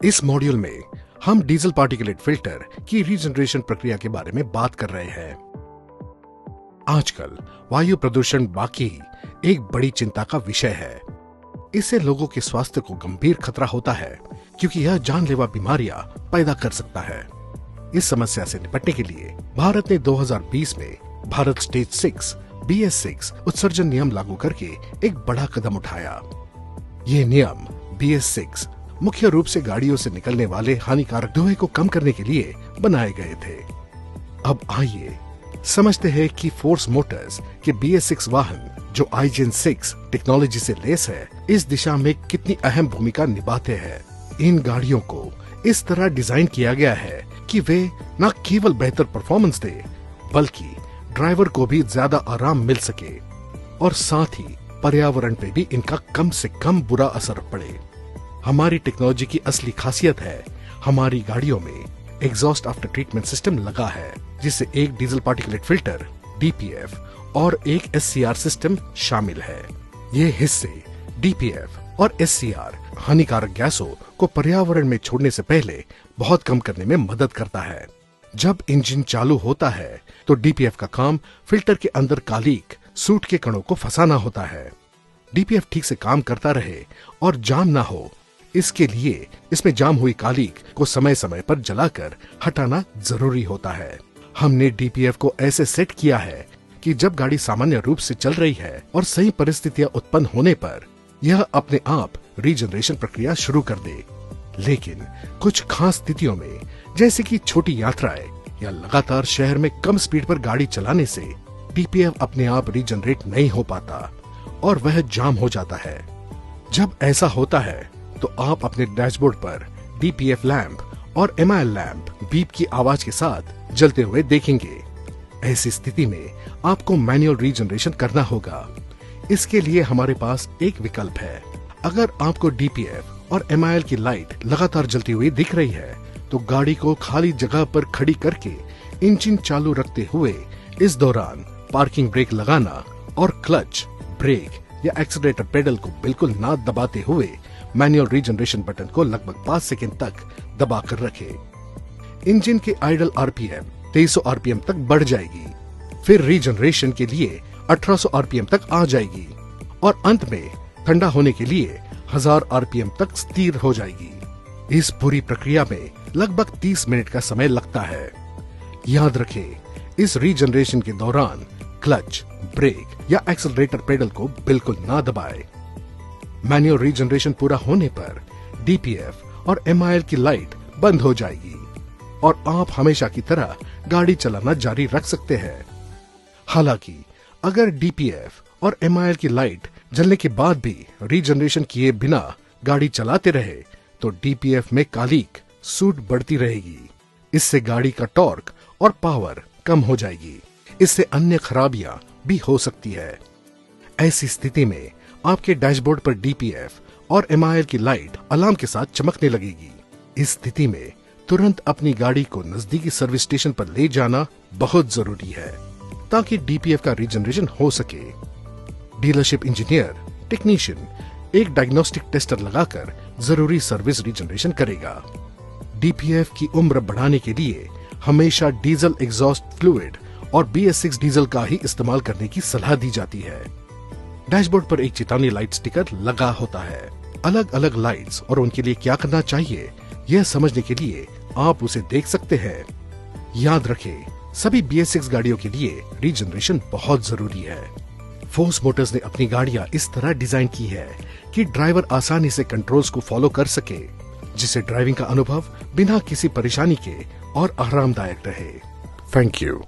इस मॉड्यूल में हम डीजल पार्टिकुलेट फिल्टर की रीजनरेशन प्रक्रिया के बारे में बात कर रहे हैं। आजकल वायु प्रदूषण बाकी एक बड़ी चिंता का विषय है। इससे लोगों के स्वास्थ्य को गंभीर खतरा होता है क्योंकि यह जानलेवा बीमारियां पैदा कर सकता है। इस समस्या से निपटने के लिए भारत ने 2020 में भारत स्टेज 6 BS6 उत्सर्जन नियम लागू करके एक बड़ा कदम उठाया। ये नियम BS6 मुख्य रूप से गाड़ियों से निकलने वाले हानिकारक धुएं को कम करने के लिए बनाए गए थे। अब आइए समझते हैं कि फोर्स मोटर्स के BS6 वाहन जो iGen 6 टेक्नोलॉजी से लेस है, इस दिशा में कितनी अहम भूमिका निभाते हैं। इन गाड़ियों को इस तरह डिजाइन किया गया है कि वे न केवल बेहतर परफॉर्मेंस दे बल्कि ड्राइवर को भी ज्यादा आराम मिल सके और साथ ही पर्यावरण पे भी इनका कम से कम बुरा असर पड़े। हमारी टेक्नोलॉजी की असली खासियत है हमारी गाड़ियों में एग्जॉस्ट आफ्टर ट्रीटमेंट सिस्टम लगा है, जिससे एक डीजल पार्टिकुलेट फिल्टर DPF और एक SCR सिस्टम शामिल है। ये हिस्से DPF और SCR हानिकारक गैसों को पर्यावरण में छोड़ने से पहले बहुत कम करने में मदद करता है। जब इंजन चालू होता है तो DPF का काम फिल्टर के अंदर कालिक सूट के कणों को फंसाना होता है। DPF ठीक से काम करता रहे और जाम ना हो, इसके लिए इसमें जाम हुई कालिक को समय समय पर जलाकर हटाना जरूरी होता है। हमने DPF को ऐसे सेट किया है कि जब गाड़ी सामान्य रूप से चल रही है और सही परिस्थितियां उत्पन्न होने पर यह अपने आप रीजनरेशन प्रक्रिया शुरू कर दे। लेकिन कुछ खास स्थितियों में, जैसे कि छोटी यात्राएं या लगातार शहर में कम स्पीड पर गाड़ी चलाने से DPF अपने आप रीजनरेट नहीं हो पाता और वह जाम हो जाता है। जब ऐसा होता है तो आप अपने डैशबोर्ड पर DPF लैंप और MIL लैंप बीप की आवाज के साथ जलते हुए देखेंगे। ऐसी स्थिति में आपको मैनुअल रीजनरेशन करना होगा। इसके लिए हमारे पास एक विकल्प है। अगर आपको DPF और MIL की लाइट लगातार जलती हुई दिख रही है तो गाड़ी को खाली जगह पर खड़ी करके इंजन चालू रखते हुए इस दौरान पार्किंग ब्रेक लगाना और क्लच, ब्रेक या एक्सीलरेटर पेडल को बिल्कुल ना दबाते हुए मैनुअल रीजनरेशन बटन को लगभग 5 सेकंड तक दबाकर रखें। इंजन के आइडल RPM 2300 RPM तक बढ़ जाएगी, फिर रीजनरेशन के लिए 1800 RPM तक आ जाएगी और अंत में ठंडा होने के लिए 1000 RPM तक स्थिर हो जाएगी। इस पूरी प्रक्रिया में लगभग 30 मिनट का समय लगता है। याद रखें, इस रीजनरेशन के दौरान क्लच, ब्रेक या एक्सीलरेटर पेडल को बिल्कुल ना दबाएं। मैनुअल रीजनरेशन पूरा होने पर DPF और MIL की लाइट बंद हो जाएगी और आप हमेशा की तरह गाड़ी चलाना जारी रख सकते हैं। हालांकि अगर DPF और MIL की लाइट जलने के बाद भी रीजनरेशन किए बिना गाड़ी चलाते रहे तो DPF में कालिक सूट बढ़ती रहेगी। इससे गाड़ी का टॉर्क और पावर कम हो जाएगी। इससे अन्य खराबियां भी हो सकती है। ऐसी स्थिति में आपके डैशबोर्ड पर DPF और MIL की लाइट अलार्म के साथ चमकने लगेगी। इस स्थिति में तुरंत अपनी गाड़ी को नजदीकी सर्विस स्टेशन पर ले जाना बहुत जरूरी है ताकि DPF का रीजनरेशन हो सके। डीलरशिप इंजीनियर, टेक्नीशियन एक डायग्नोस्टिक टेस्टर लगाकर जरूरी सर्विस रीजनरेशन करेगा। DPF की उम्र बढ़ाने के लिए हमेशा डीजल एग्जॉस्ट फ्लूइड और BS6 डीजल का ही इस्तेमाल करने की सलाह दी जाती है। डैशबोर्ड पर एक चेतावनी लाइट स्टिकर लगा होता है। अलग अलग लाइट्स और उनके लिए क्या करना चाहिए यह समझने के लिए आप उसे देख सकते हैं। याद रखें, सभी BS6 गाड़ियों के लिए रीजनरेशन बहुत जरूरी है। फोर्स मोटर्स ने अपनी गाड़ियां इस तरह डिजाइन की है कि ड्राइवर आसानी से कंट्रोल्स को फॉलो कर सके, जिससे ड्राइविंग का अनुभव बिना किसी परेशानी के और आरामदायक रहे। Thank you.